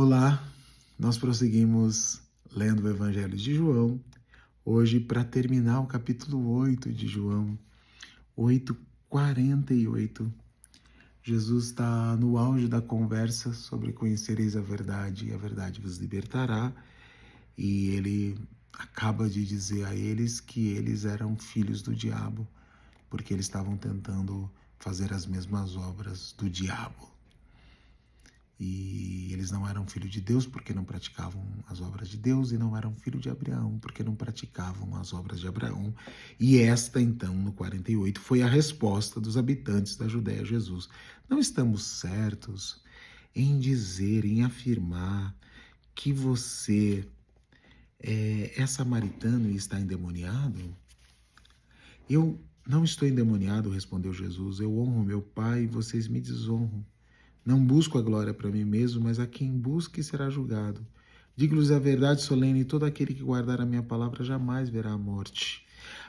Olá, nós prosseguimos lendo o Evangelho de João, hoje para terminar o capítulo 8 de João, 8:48. Jesus está no auge da conversa sobre conhecereis a verdade e a verdade vos libertará, e ele acaba de dizer a eles que eles eram filhos do diabo, porque eles estavam tentando fazer as mesmas obras do diabo. E eles não eram filhos de Deus porque não praticavam as obras de Deus, e não eram filhos de Abraão porque não praticavam as obras de Abraão. E esta, então, no 48, foi a resposta dos habitantes da Judéia a Jesus. Não estamos certos em dizer, em afirmar que você é samaritano e está endemoniado? Eu não estou endemoniado, respondeu Jesus. Eu honro meu Pai e vocês me desonram. Não busco a glória para mim mesmo, mas a quem busque será julgado. Digo-lhes a verdade solene, todo aquele que guardar a minha palavra jamais verá a morte.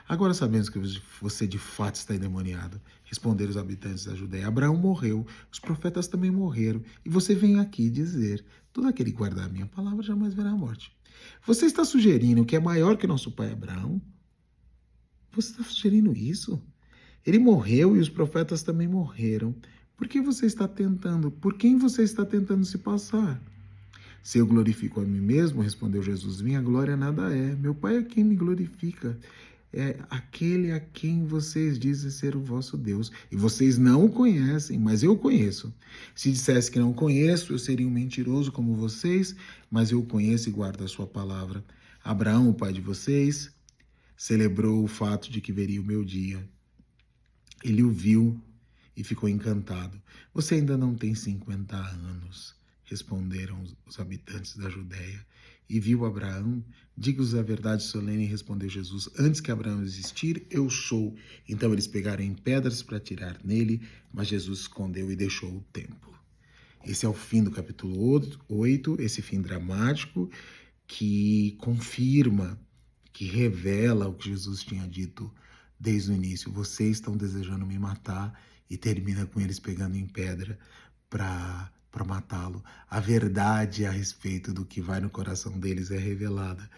Agora sabemos que você de fato está endemoniado, responderam os habitantes da Judéia. Abraão morreu, os profetas também morreram, e você vem aqui dizer, todo aquele que guardar a minha palavra jamais verá a morte. Você está sugerindo que é maior que nosso pai Abraão? Você está sugerindo isso? Ele morreu e os profetas também morreram. Por que você está tentando? Por quem você está tentando se passar? Se eu glorifico a mim mesmo, respondeu Jesus, minha glória nada é. Meu Pai é quem me glorifica. É aquele a quem vocês dizem ser o vosso Deus. E vocês não o conhecem, mas eu conheço. Se dissesse que não conheço, eu seria um mentiroso como vocês, mas eu o conheço e guardo a sua palavra. Abraão, o pai de vocês, celebrou o fato de que veria o meu dia. Ele o viu e ficou encantado. Você ainda não tem 50 anos, responderam os habitantes da Judéia. E viu Abraão? Diga-os a verdade solene, respondeu Jesus. Antes que Abraão existir, eu sou. Então eles pegaram em pedras para atirar nele, mas Jesus escondeu e deixou o templo. Esse é o fim do capítulo 8, esse fim dramático que confirma, que revela o que Jesus tinha dito desde o início. Vocês estão desejando me matar, e termina com eles pegando em pedra para matá-lo. A verdade a respeito do que vai no coração deles é revelada.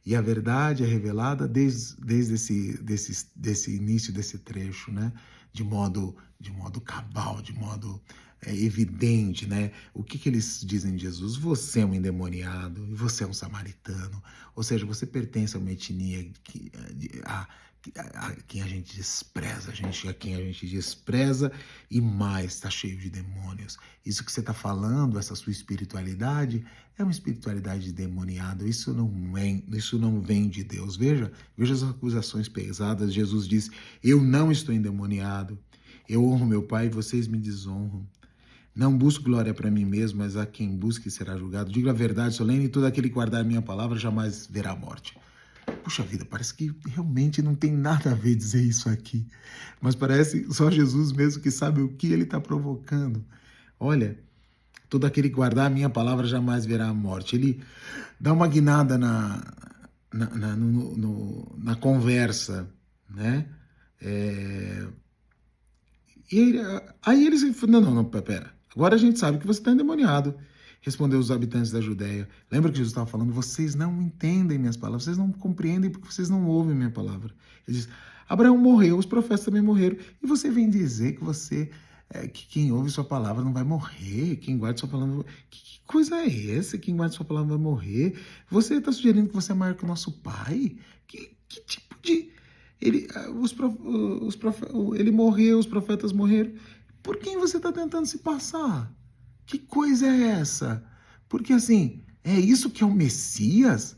E a verdade é revelada desde esse início desse trecho, né? De modo cabal, de modo evidente, né? O que eles dizem de Jesus? Você é um endemoniado e você é um samaritano. Ou seja, você pertence a uma etnia a quem a gente despreza, a quem a gente despreza e mais está cheio de demônios. Isso que você está falando, essa sua espiritualidade, é uma espiritualidade demoniada. Isso não vem de Deus. Veja as acusações pesadas. Jesus diz: eu não estou endemoniado, eu honro meu Pai e vocês me desonram. Não busco glória para mim mesmo, mas a quem busque será julgado. Digo a verdade solene, e todo aquele que guardar a minha palavra jamais verá a morte. Puxa vida, parece que realmente não tem nada a ver dizer isso aqui. Mas parece só Jesus mesmo que sabe o que ele está provocando. Olha, todo aquele que guardar a minha palavra jamais verá a morte. Ele dá uma guinada na conversa, né? Aí eles falam, não, pera. Agora a gente sabe que você está endemoniado. Respondeu os habitantes da Judéia. Lembra que Jesus estava falando? Vocês não entendem minhas palavras, vocês não compreendem porque vocês não ouvem minha palavra. Ele diz, Abraão morreu, os profetas também morreram. E você vem dizer que quem ouve sua palavra não vai morrer, quem guarda sua palavra... Que coisa é essa? Quem guarda sua palavra vai morrer? Você está sugerindo que você é maior que o nosso pai? Que tipo de... Ele morreu, os profetas morreram. Por quem você está tentando se passar? Que coisa é essa? Porque assim, é isso que é o Messias?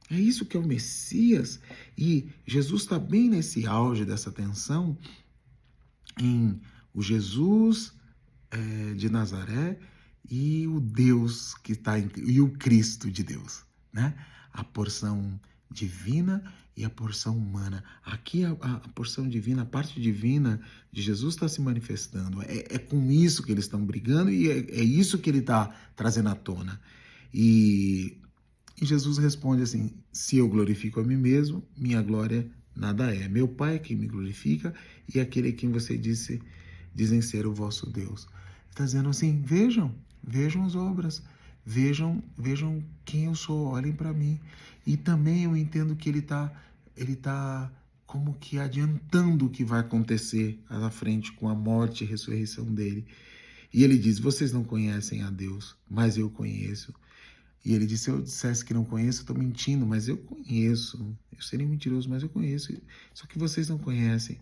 É isso que é o Messias? E Jesus está bem nesse auge dessa tensão em o Jesus de Nazaré e o Deus que está e o Cristo de Deus, né? A porção divina e a porção humana. Aqui a porção divina, a parte divina de Jesus está se manifestando. É com isso que eles estão brigando e é isso que ele está trazendo à tona. E Jesus responde assim, se eu glorifico a mim mesmo, minha glória nada é. Meu Pai é quem me glorifica e aquele a quem você dizem ser o vosso Deus. Está dizendo assim, vejam as obras. vejam quem eu sou, olhem para mim. E também eu entendo que ele tá como que adiantando o que vai acontecer lá na frente com a morte e ressurreição dele. E ele diz: vocês não conhecem a Deus, mas eu conheço. E ele disse: se eu dissesse que não conheço, eu estou mentindo, mas eu conheço. Eu seria mentiroso, mas eu conheço. Só que vocês não conhecem.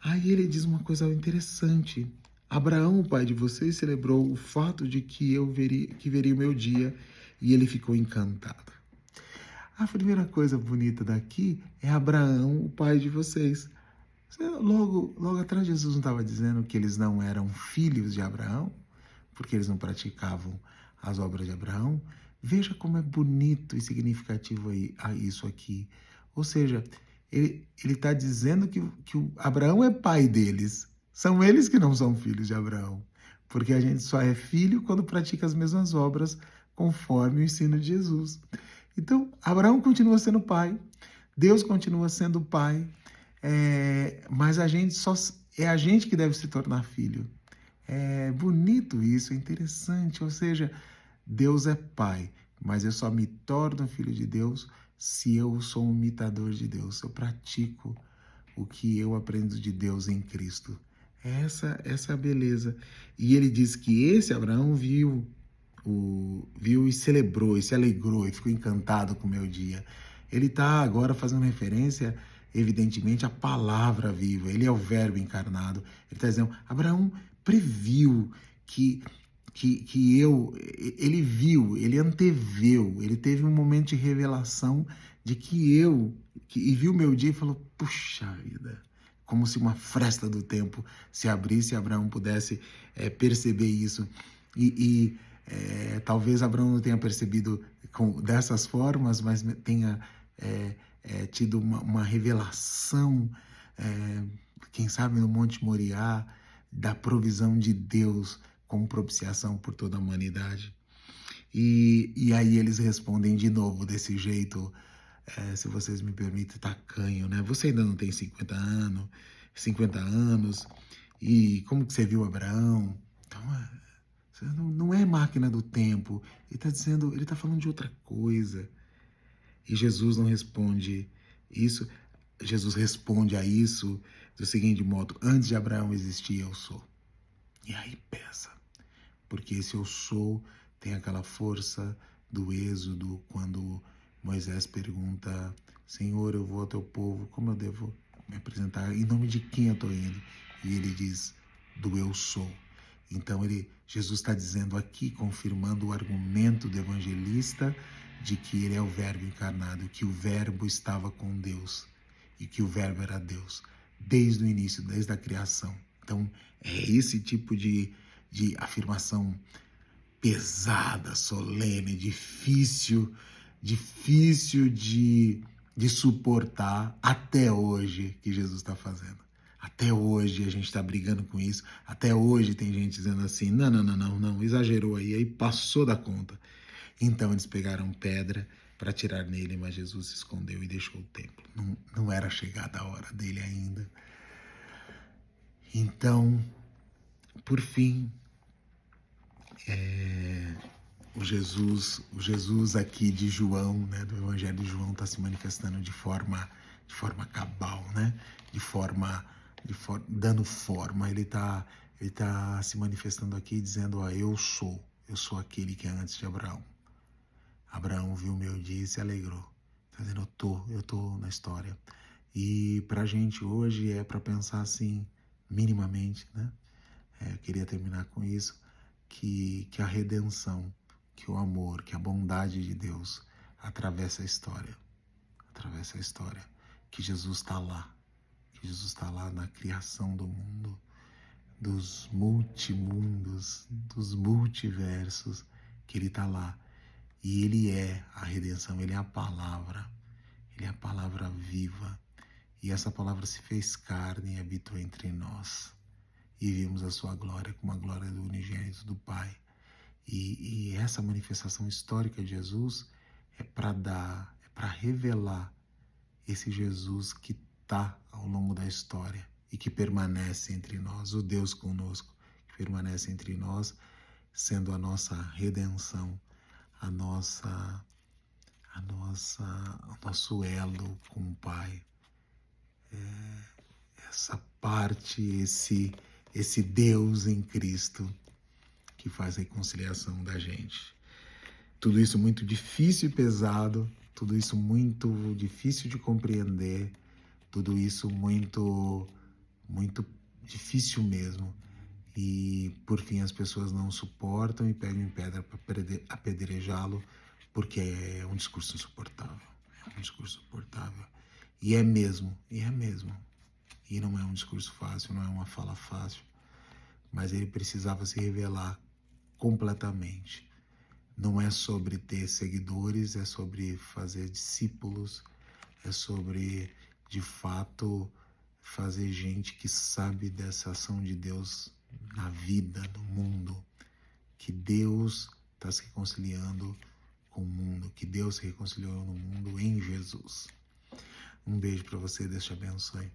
Aí ele diz uma coisa interessante. Abraão, o pai de vocês, celebrou o fato de que veria o meu dia, e ele ficou encantado. A primeira coisa bonita daqui é Abraão, o pai de vocês. Logo atrás, Jesus não estava dizendo que eles não eram filhos de Abraão, porque eles não praticavam as obras de Abraão. Veja como é bonito e significativo isso aqui. Ou seja, ele está dizendo que o Abraão é pai deles. São eles que não são filhos de Abraão. Porque a gente só é filho quando pratica as mesmas obras conforme o ensino de Jesus. Então, Abraão continua sendo pai, Deus continua sendo pai, mas é a gente que deve se tornar filho. É bonito isso, é interessante. Ou seja, Deus é pai, mas eu só me torno filho de Deus se eu sou um imitador de Deus, se eu pratico o que eu aprendo de Deus em Cristo. Essa é a beleza. E ele diz que esse Abraão viu e celebrou, e se alegrou, e ficou encantado com o meu dia. Ele está agora fazendo referência, evidentemente, à palavra viva. Ele é o verbo encarnado. Ele está dizendo: Abraão previu ele viu, ele anteveu, ele teve um momento de revelação de e viu meu dia e falou: puxa vida, como se uma fresta do tempo se abrisse e Abraão pudesse perceber isso. Talvez Abraão não tenha percebido dessas formas, mas tenha tido uma revelação, quem sabe no Monte Moriá, da provisão de Deus como propiciação por toda a humanidade. E aí eles respondem de novo desse jeito, se vocês me permitem, tacanho, né? Você ainda não tem 50 anos, e como que você viu Abraão? Então, não é máquina do tempo. Ele está falando de outra coisa. E Jesus não responde isso. Jesus responde a isso do seguinte modo: antes de Abraão existir, eu sou. E aí pesa, porque esse eu sou tem aquela força do Êxodo, quando Moisés pergunta: Senhor, eu vou ao teu povo, como eu devo me apresentar? Em nome de quem eu estou indo? E ele diz: do eu sou. Então Jesus está dizendo aqui, confirmando o argumento do evangelista de que ele é o verbo encarnado, que o verbo estava com Deus e que o verbo era Deus, desde o início, desde a criação. Então, é esse tipo de afirmação pesada, solene, difícil de suportar até hoje que Jesus está fazendo. Até hoje a gente está brigando com isso. Até hoje tem gente dizendo assim: não, exagerou aí passou da conta. Então eles pegaram pedra para atirar nele, mas Jesus se escondeu e deixou o templo. Não era chegada a hora dele ainda. Então, por fim, o Jesus aqui de João, né, do Evangelho de João, está se manifestando de forma cabal, né? Dando forma. Ele tá se manifestando aqui dizendo: eu sou aquele que é antes de Abraão. Abraão viu o meu dia e se alegrou. Tá dizendo: eu tô na história. E pra gente hoje é para pensar assim, minimamente, né? Eu queria terminar com isso, que a redenção, que o amor, que a bondade de Deus atravessa a história, que Jesus está lá, na criação do mundo, dos multimundos, dos multiversos, que ele está lá. E ele é a redenção, ele é a palavra viva. E essa palavra se fez carne e habitou entre nós. E vimos a sua glória como a glória do unigênito do Pai. E essa manifestação histórica de Jesus é para revelar esse Jesus que está ao longo da história e que permanece entre nós, o Deus conosco, que permanece entre nós, sendo a nossa redenção, a nossa, o nosso elo com o Pai. Essa parte, esse Deus em Cristo que faz a reconciliação da gente. Tudo isso muito difícil e pesado, tudo isso muito difícil de compreender, tudo isso muito difícil mesmo. E por fim as pessoas não suportam e pegam em pedra para apedrejá-lo, porque é um discurso insuportável. É um discurso insuportável. E é mesmo, e é mesmo. E não é um discurso fácil, não é uma fala fácil, mas ele precisava se revelar completamente. Não é sobre ter seguidores, é sobre fazer discípulos, é sobre, de fato, fazer gente que sabe dessa ação de Deus na vida, no mundo, que Deus está se reconciliando com o mundo, que Deus se reconciliou no mundo em Jesus. Um beijo para você, Deus te abençoe.